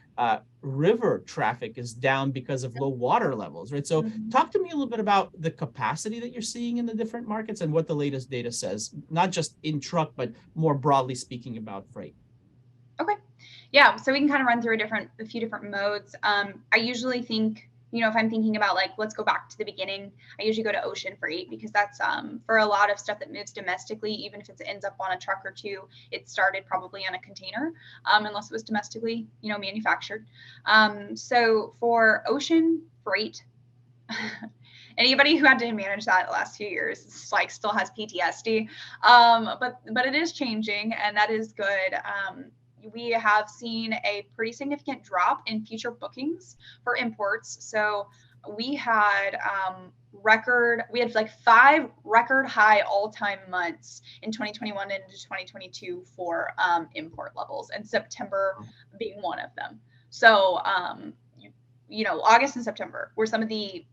river traffic is down because of low water levels, right? So Mhm. talk to me a little bit about the capacity that you're seeing in the different markets and what the latest data says, not just in truck, but more broadly speaking about freight. Okay. Yeah. So we can kind of run through a few different modes. I usually think, if I'm thinking about like, let's go back to the beginning, I usually go to ocean freight because that's for a lot of stuff that moves domestically, even if it ends up on a truck or two, it started probably on a container, unless it was domestically, manufactured. So for ocean freight, anybody who had to manage that the last few years like still has PTSD. But it is changing, and that is good. We have seen a pretty significant drop in future bookings for imports. So we had we had like 5 record high all-time months in 2021 and into 2022 for import levels, and September being one of them. So August and September were some of the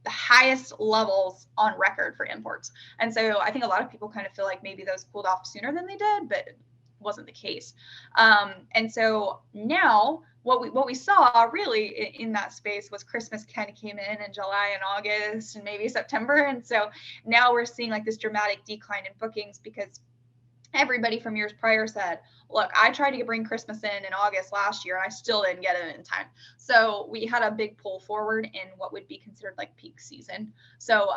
highest levels on record for imports. And so I think a lot of people kind of feel like maybe those cooled off sooner than they did, but it wasn't the case. And so now what we saw really in that space was Christmas kind of came in July and August and maybe September. And so now we're seeing like this dramatic decline in bookings because everybody from years prior said, look, I tried to bring Christmas in August last year and I still didn't get it in time. So we had a big pull forward in what would be considered like peak season. So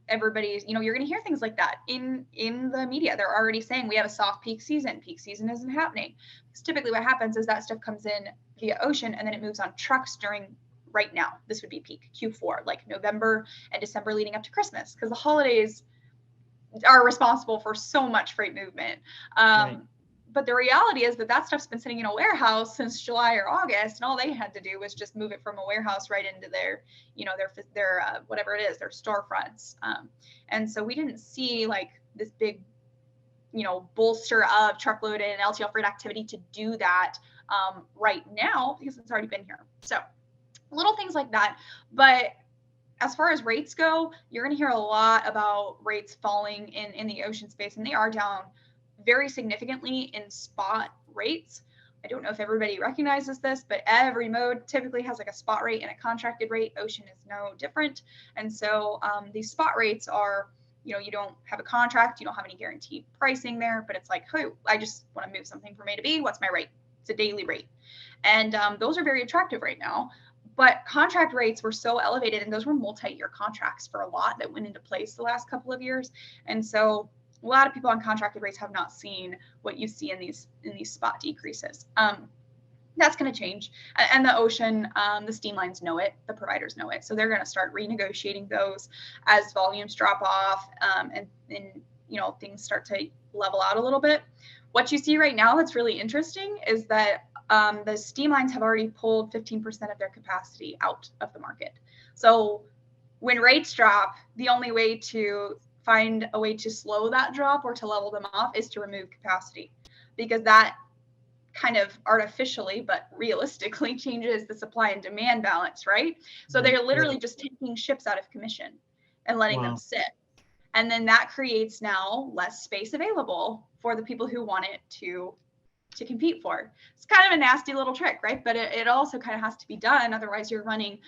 everybody's, you're going to hear things like that in the media. They're already saying we have a soft peak season. Peak season isn't happening. Because typically what happens is that stuff comes in via ocean and then it moves on trucks during right now. This would be peak Q4, like November and December leading up to Christmas, because the holidays are responsible for so much freight movement. Right. But the reality is that stuff's been sitting in a warehouse since July or August, and all they had to do was just move it from a warehouse right into their, their whatever it is, their storefronts. And so we didn't see like this big, bolster of truckload and LTL freight activity to do that right now because it's already been here. So little things like that. But as far as rates go, you're going to hear a lot about rates falling in the ocean space, and they are down very significantly in spot rates. I don't know if everybody recognizes this, but every mode typically has like a spot rate and a contracted rate. Ocean is no different. And so these spot rates are, you don't have a contract, you don't have any guaranteed pricing there, but it's like, hey, I just want to move something from A to B. What's my rate? It's a daily rate. And those are very attractive right now. But contract rates were so elevated, and those were multi-year contracts for a lot that went into place the last couple of years. And so a lot of people on contracted rates have not seen what you see in these spot decreases. That's going to change. And the ocean, the steam lines know it, the providers know it. So they're going to start renegotiating those as volumes drop off and things start to level out a little bit. What you see right now that's really interesting is that the steam lines have already pulled 15% of their capacity out of the market. So when rates drop, the only way to find a way to slow that drop or to level them off is to remove capacity, because that kind of artificially but realistically changes the supply and demand balance, right? So they're literally just taking ships out of commission and letting them sit. And then that creates now less space available for the people who want it to compete for. It's kind of a nasty little trick, right? But it also kind of has to be done. Otherwise you're running,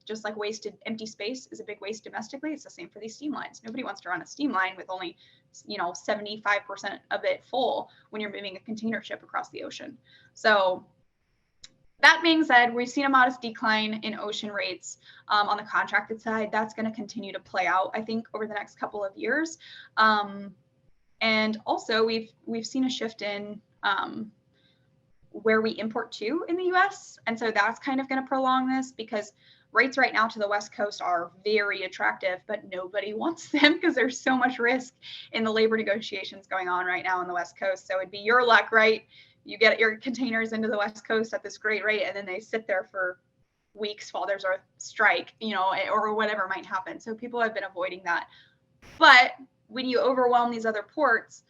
just like wasted empty space is a big waste domestically. It's the same for these steam lines. Nobody wants to run a steam line with only, 75% of it full when you're moving a container ship across the ocean. So that being said, we've seen a modest decline in ocean rates on the contracted side. That's going to continue to play out, I think, over the next couple of years. And also we've seen a shift in where we import to in the US. And so that's kind of going to prolong this, because rates right now to the West Coast are very attractive, but nobody wants them because there's so much risk in the labor negotiations going on right now on the West Coast. So it'd be your luck, right? You get your containers into the West Coast at this great rate, and then they sit there for weeks while there's a strike, or whatever might happen. So people have been avoiding that. But when you overwhelm these other ports,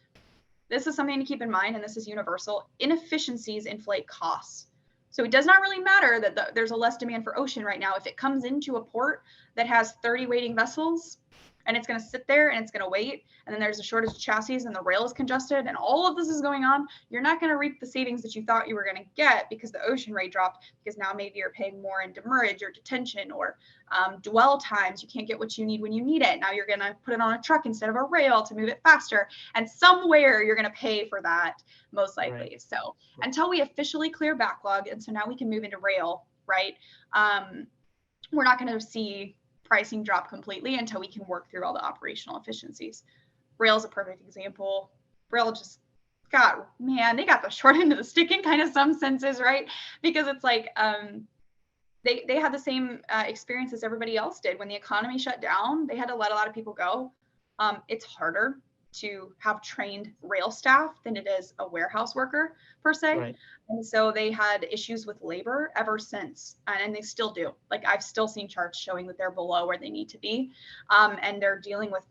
this is something to keep in mind, and this is universal. Inefficiencies inflate costs. So it does not really matter that there's a less demand for ocean right now. If it comes into a port that has 30 waiting vessels, and it's going to sit there and it's going to wait, and then there's a shortage of chassis and the rail is congested and all of this is going on, you're not going to reap the savings that you thought you were going to get because the ocean rate dropped, because now maybe you're paying more in demurrage or detention or dwell times. You can't get what you need when you need it. Now you're going to put it on a truck instead of a rail to move it faster. And somewhere you're going to pay for that, most likely. Right. So until we officially clear backlog, and so now we can move into rail, right? We're not going to see pricing drop completely until we can work through all the operational efficiencies. Rail's a perfect example. Rail just they got the short end of the stick in kind of some senses, right? Because it's like they had the same experience as everybody else did. When the economy shut down, they had to let a lot of people go. It's harder to have trained rail staff than it is a warehouse worker per se. Right. And so they had issues with labor ever since, and they still do. Like I've still seen charts showing that they're below where they need to be. And they're dealing with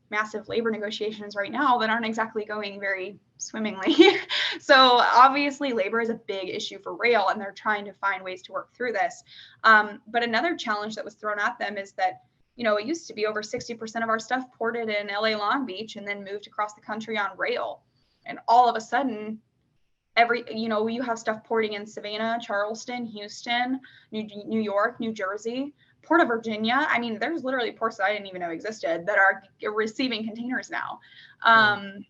massive labor negotiations right now that aren't exactly going very swimmingly. So obviously labor is a big issue for rail, and they're trying to find ways to work through this. But another challenge that was thrown at them is that, it used to be over 60% of our stuff ported in LA Long Beach and then moved across the country on rail. And all of a sudden, you have stuff porting in Savannah, Charleston, Houston, New York, New Jersey, Port of Virginia. I mean, there's literally ports that I didn't even know existed that are receiving containers now. And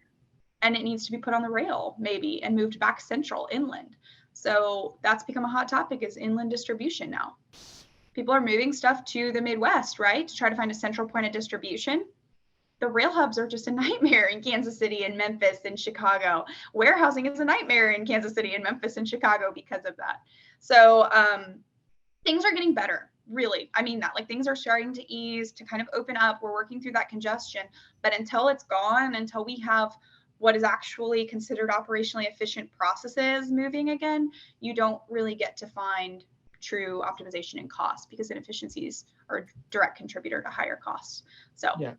it needs to be put on the rail maybe and moved back central inland. So that's become a hot topic, is inland distribution now. People are moving stuff to the Midwest, right, to try to find a central point of distribution. The rail hubs are just a nightmare in Kansas City and Memphis and Chicago. Warehousing is a nightmare in Kansas City and Memphis and Chicago because of that. So things are getting better, really. I mean that, like, things are starting to ease, to kind of open up. We're working through that congestion, but until it's gone, until we have what is actually considered operationally efficient processes moving again, you don't really get to find true optimization and cost, because inefficiencies are a direct contributor to higher costs. So yeah.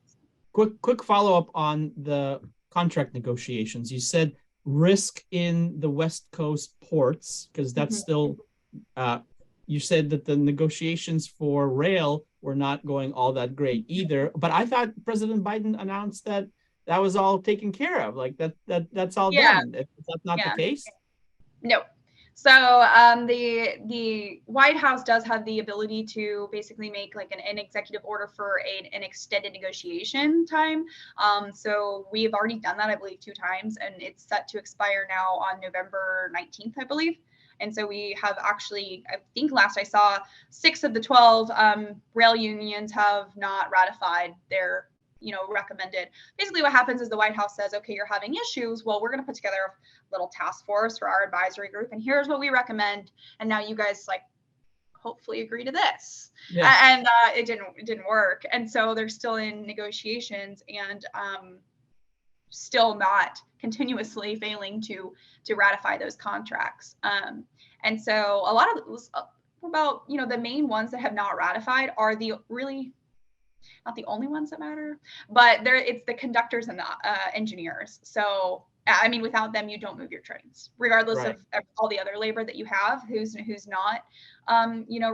Quick follow-up on the contract negotiations. You said risk in the West Coast ports, because that's still, you said that the negotiations for rail were not going all that great either. But I thought President Biden announced that was all taken care of. Like that's all done. Is that not the case? No. So the White House does have the ability to basically make like an executive order for an extended negotiation time. So we have already done that, I believe, 2 times, and it's set to expire now on November 19th, I believe. And so we have actually, I think last I saw, 6 of the 12 rail unions have not ratified their recommended. Basically what happens is the White House says, okay, you're having issues. Well, we're going to put together a little task force for our advisory group, and here's what we recommend. And now you guys hopefully agree to this. Yeah. And it didn't work. And so they're still in negotiations and still not continuously failing to ratify those contracts. And so a lot of it was about, the main ones that have not ratified are the really not the only ones that matter, but it's the conductors and the engineers. So, I mean, without them, you don't move your trains, regardless of all the other labor that you have, who's not,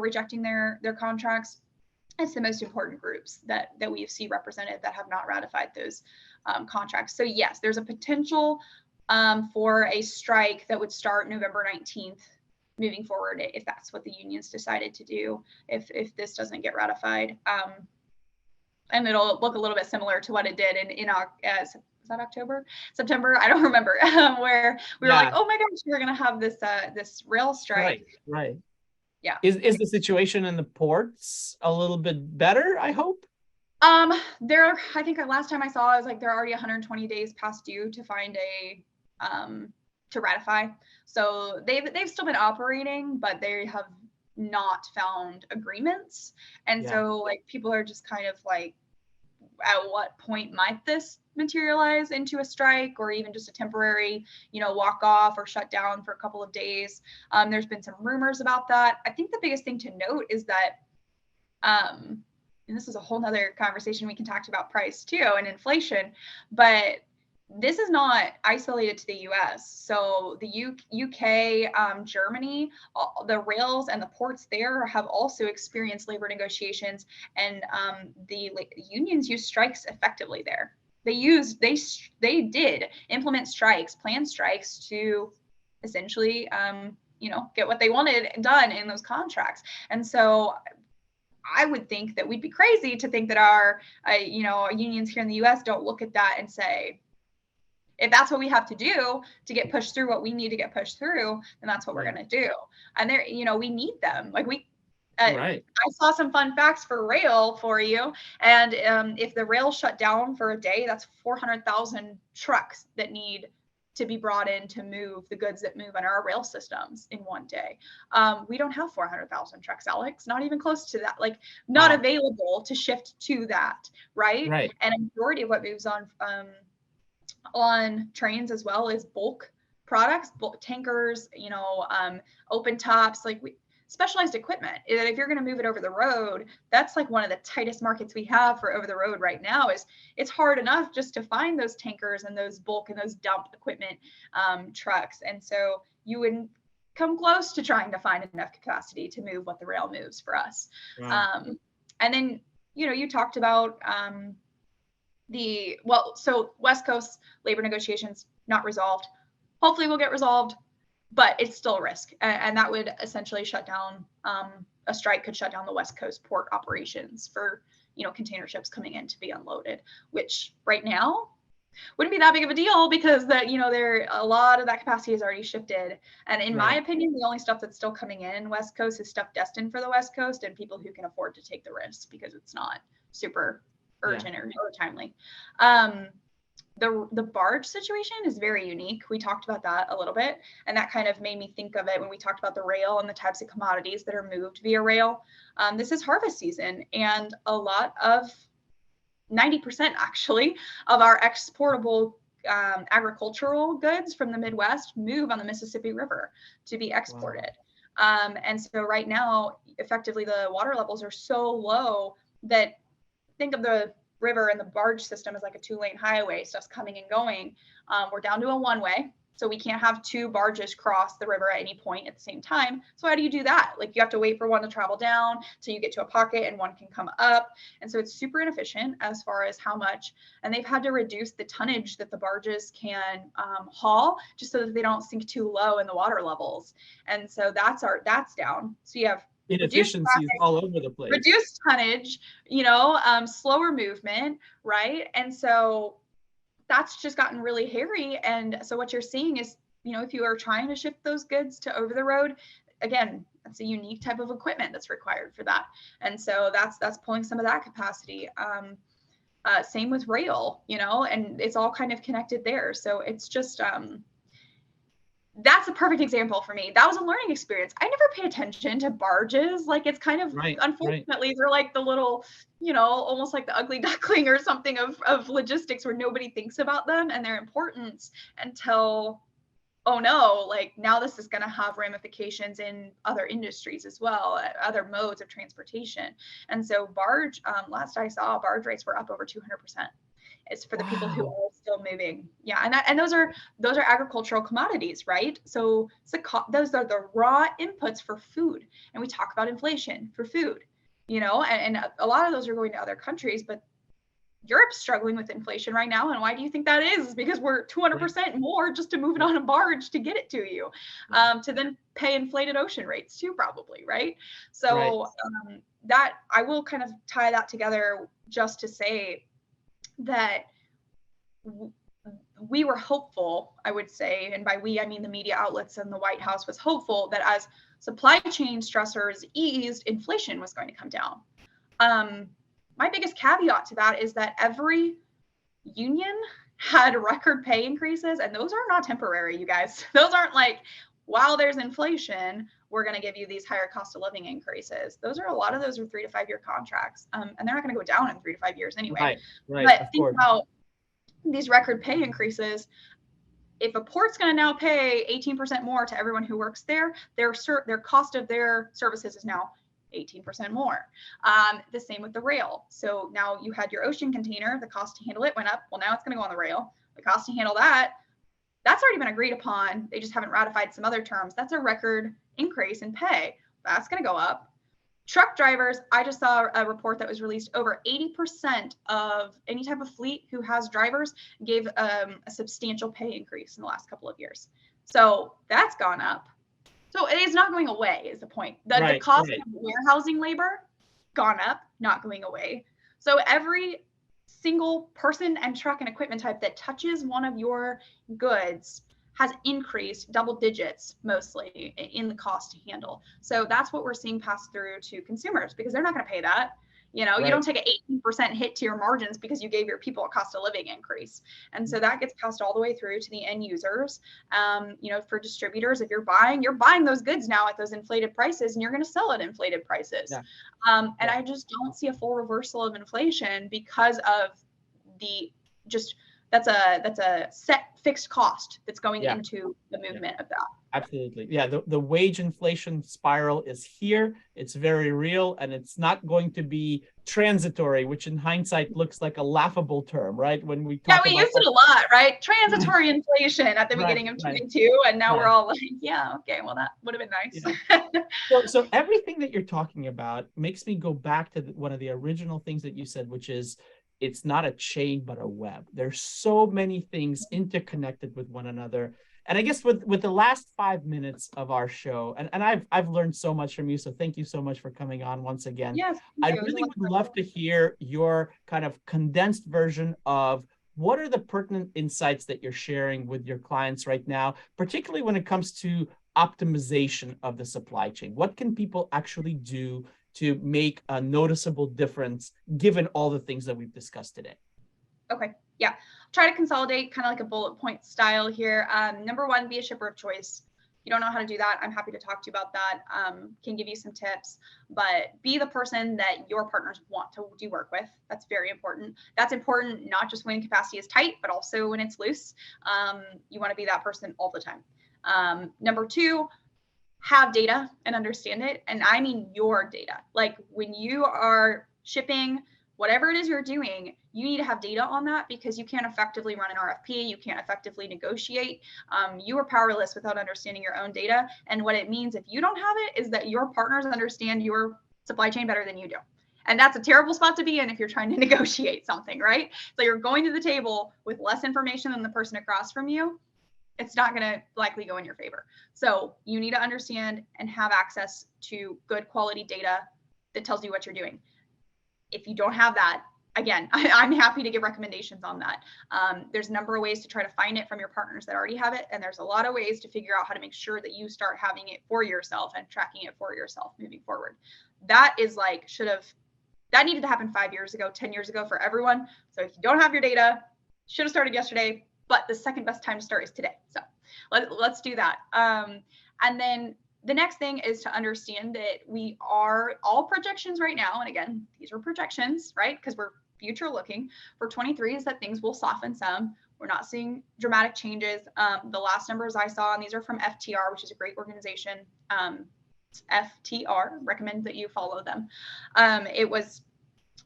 rejecting their contracts. It's the most important groups that we see represented that have not ratified those contracts. So yes, there's a potential for a strike that would start November 19th moving forward, if that's what the unions decided to do, if this doesn't get ratified. And it'll look a little bit similar to what it did in is that September? I don't remember, where we were like, oh my gosh, we're going to have this rail strike. Right. Yeah. Is the situation in the ports a little bit better, I hope? I think last time I saw, it was like they're already 120 days past due to find a to ratify. So they've still been operating, but they have not found agreements. And so like people are just kind of like, at what point might this materialize into a strike or even just a temporary, walk off or shut down for a couple of days? There's been some rumors about that. I think the biggest thing to note is that, and this is a whole nother conversation, we can talk about price too and inflation, but this is not isolated to the US. So the UK, Germany, the rails and the ports there have also experienced labor negotiations, and the unions use strikes effectively there. They did implement strikes, planned strikes to essentially, get what they wanted done in those contracts. And so I would think that we'd be crazy to think that our, unions here in the US don't look at that and say, if that's what we have to do to get pushed through what we need to get pushed through, then that's what we're going to do. And there, we need them. Like I saw some fun facts for rail for you. And if the rail shut down for a day, that's 400,000 trucks that need to be brought in to move the goods that move on our rail systems in one day. We don't have 400,000 trucks, Alex, not even close to that, like not available to shift to that. Right. And a majority of what moves on trains as well is bulk products, bulk tankers, open tops, like specialized equipment. If you're going to move it over the road, that's like one of the tightest markets we have for over the road right now. Is it's hard enough just to find those tankers and those bulk and those dump equipment trucks. And so you wouldn't come close to trying to find enough capacity to move what the rail moves for us. And then, you talked about so West Coast labor negotiations not resolved. Hopefully we'll get resolved, but it's still a risk. And that would essentially shut down, a strike could shut down the West Coast port operations for, container ships coming in to be unloaded, which right now wouldn't be that big of a deal because a lot of that capacity is already shifted. And in my opinion, the only stuff that's still coming in West Coast is stuff destined for the West Coast and people who can afford to take the risk because it's not super urgent or timely. The barge situation is very unique. We talked about that a little bit, and that kind of made me think of it when we talked about the rail and the types of commodities that are moved via rail. This is harvest season, and a lot of 90% actually of our exportable agricultural goods from the Midwest move on the Mississippi River to be exported. And so right now, effectively, the water levels are so low that think of the river and the barge system as like a 2-lane highway. Stuff's coming and going. We're down to a one-way, so we can't have 2 barges cross the river at any point at the same time. So how do you do that? Like you have to wait for one to travel down till you get to a pocket and one can come up. And so it's super inefficient as far as how much, and they've had to reduce the tonnage that the barges can haul just so that they don't sink too low in the water levels. And so that's down. So you have inefficiencies all over the place, reduced tonnage, slower movement, right? And so that's just gotten really hairy. And so what you're seeing is, if you are trying to ship those goods to over the road, again, that's a unique type of equipment that's required for that. And so that's pulling some of that capacity. Same with rail, and it's all kind of connected there. So it's just, that's a perfect example for me. That was a learning experience. I never paid attention to barges. Like it's kind of, unfortunately, they're like the little, almost like the ugly duckling or something of logistics where nobody thinks about them and their importance until, oh no, like now this is going to have ramifications in other industries as well, other modes of transportation. And so last I saw, barge rates were up over 200%. It's for the people who are still moving. Yeah. And those are agricultural commodities, right? So those are the raw inputs for food. And we talk about inflation for food, and a lot of those are going to other countries, but Europe's struggling with inflation right now. And why do you think that is? Because we're 200% more just to move it on a barge to get it to you, to then pay inflated ocean rates too, probably. Right. So that I will kind of tie that together just to say that we were hopeful, I would say, and by we, I mean the media outlets and the White House was hopeful that as supply chain stressors eased, inflation was going to come down. My biggest caveat to that is that every union had record pay increases, and those are not temporary, you guys. Those aren't like, while there's inflation, we're going to give you these higher cost of living increases. A lot of those are 3 to 5 year contracts, and they're not going to go down in 3 to 5 years anyway. Right, But of think course. about these record pay increases. If a port's going to now pay 18% more to everyone who works there, their cost of their services is now 18% more. The same with the rail. So now you had your ocean container, the cost to handle it went up. Well, now it's going to go on the rail. The cost to handle that's already been agreed upon. They just haven't ratified some other terms. That's a record increase in pay. That's going to go up. Truck drivers, I just saw a report that was released. Over 80% of any type of fleet who has drivers gave a substantial pay increase in the last couple of years. So that's gone up. So it is not going away, is the point. The cost of warehousing labor, gone up, not going away. So every single person and truck and equipment type that touches one of your goods has increased double digits, mostly in the cost to handle. So that's what we're seeing pass through to consumers, because they're not going to pay that. You don't take an 18% hit to your margins because you gave your people a cost of living increase. And so that gets passed all the way through to the end users. For distributors, if you're buying those goods now at those inflated prices, and you're going to sell at inflated prices. And I just don't see a full reversal of inflation because of that's a set fixed cost that's going into the movement of that. Absolutely. Yeah. The wage inflation spiral is here. It's very real, and it's not going to be transitory, which in hindsight looks like a laughable term, right? When we talk we used it a lot, right? Transitory inflation at the beginning of 22. And now we're all like, okay, well, that would have been nice. So everything that you're talking about makes me go back to one of the original things that you said, which is, it's not a chain, but a web. There's so many things interconnected with one another. And I guess with the last 5 minutes of our show, and I've learned so much from you, so thank you so much for coming on once again. Yes, I really would love to hear your kind of condensed version of what are the pertinent insights that you're sharing with your clients right now, particularly when it comes to optimization of the supply chain. What can people actually do to make a noticeable difference given all the things that we've discussed today? Okay. Yeah. Try to consolidate kind of like a bullet point style here. Number one, be a shipper of choice. If you don't know how to do that, I'm happy to talk to you about that. Can give you some tips, but be the person that your partners want to do work with. That's very important. That's important not just when capacity is tight, but also when it's loose. You want to be that person all the time. Number two, have data and understand it. And I mean your data. Like when you are shipping, whatever it is you're doing, you need to have data on that, because you can't effectively run an RFP. You can't effectively negotiate. You are powerless without understanding your own data. And what it means if you don't have it is that your partners understand your supply chain better than you do. And that's a terrible spot to be in if you're trying to negotiate something, right? So you're going to the table with less information than the person across from you. It's not going to likely go in your favor. So you need to understand and have access to good quality data that tells you what you're doing. If you don't have that, again, I'm happy to give recommendations on that. There's a number of ways to try to find it from your partners that already have it. And there's a lot of ways to figure out how to make sure that you start having it for yourself and tracking it for yourself moving forward. That is like, that needed to happen 5 years ago, 10 years ago for everyone. So if you don't have your data, should have started yesterday, but the second best time to start is today. So let's do that. And then the next thing is to understand that we are all projections right now. And again, these are projections, right? Because we're future looking for 23 is that things will soften some. We're not seeing dramatic changes. The last numbers I saw, and these are from FTR, which is a great organization. FTR, recommend that you follow them. It was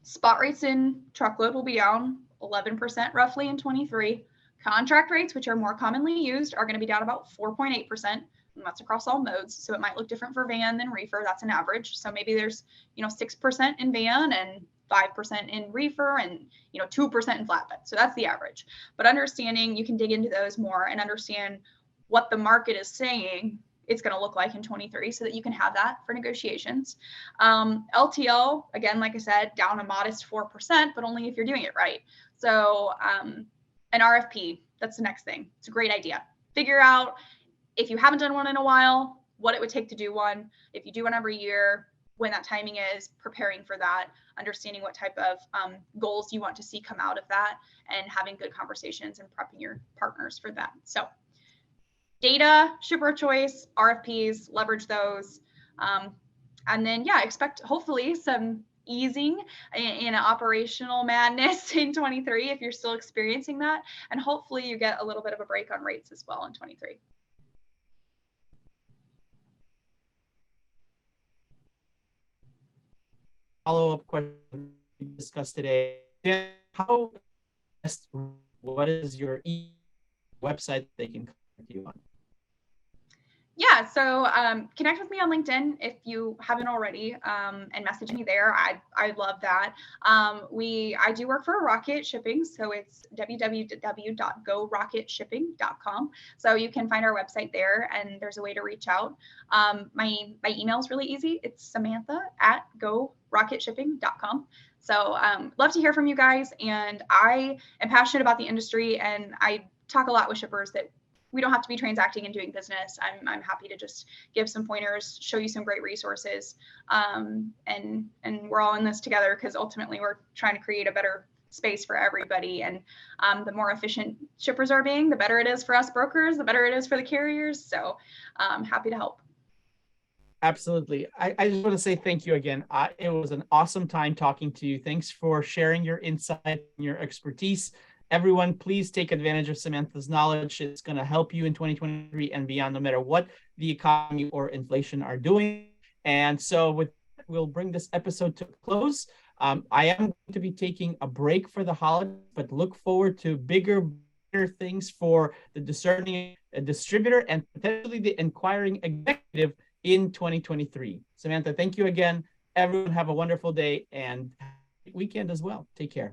spot rates in truckload will be down 11% roughly in 23. Contract rates, which are more commonly used, are going to be down about 4.8%. And that's across all modes. So it might look different for van than reefer. That's an average. So maybe there's, 6% in van and 5% in reefer and, 2% in flatbed. So that's the average. But understanding, you can dig into those more and understand what the market is saying it's going to look like in 23 so that you can have that for negotiations. LTL, again, like I said, down a modest 4%, but only if you're doing it right. So an RFP, that's the next thing. It's a great idea. Figure out, if you haven't done one in a while, what it would take to do one. If you do one every year, when that timing is, preparing for that, understanding what type of goals you want to see come out of that, and having good conversations and prepping your partners for that. So data, shipper choice, RFPs, leverage those. And then, yeah, expect hopefully some easing in operational madness in 23 if you're still experiencing that. And hopefully you get a little bit of a break on rates as well in 23. Follow-up question we discussed today. What is your website they can contact you on? Yeah, so connect with me on LinkedIn if you haven't already, and message me there. I love that. I do work for Rocketshipping, so it's www.gorocketshipping.com. So you can find our website there, and there's a way to reach out. My email is really easy. It's Samantha@gorocketshipping.com. So love to hear from you guys, and I am passionate about the industry, and I talk a lot with shippers that we don't have to be transacting and doing business. I'm happy to just give some pointers, show you some great resources, and we're all in this together because ultimately we're trying to create a better space for everybody. And the more efficient shippers are being, the better it is for us brokers, the better it is for the carriers. So happy to help. Absolutely. I just want to say thank you again. It was an awesome time talking to you. Thanks for sharing your insight and your expertise. Everyone, please take advantage of Samantha's knowledge. It's going to help you in 2023 and beyond, no matter what the economy or inflation are doing. And so with that, we'll bring this episode to a close. I am going to be taking a break for the holidays, but look forward to bigger things for the discerning distributor and potentially the inquiring executive in 2023. Samantha, thank you again. Everyone have a wonderful day and weekend as well. Take care.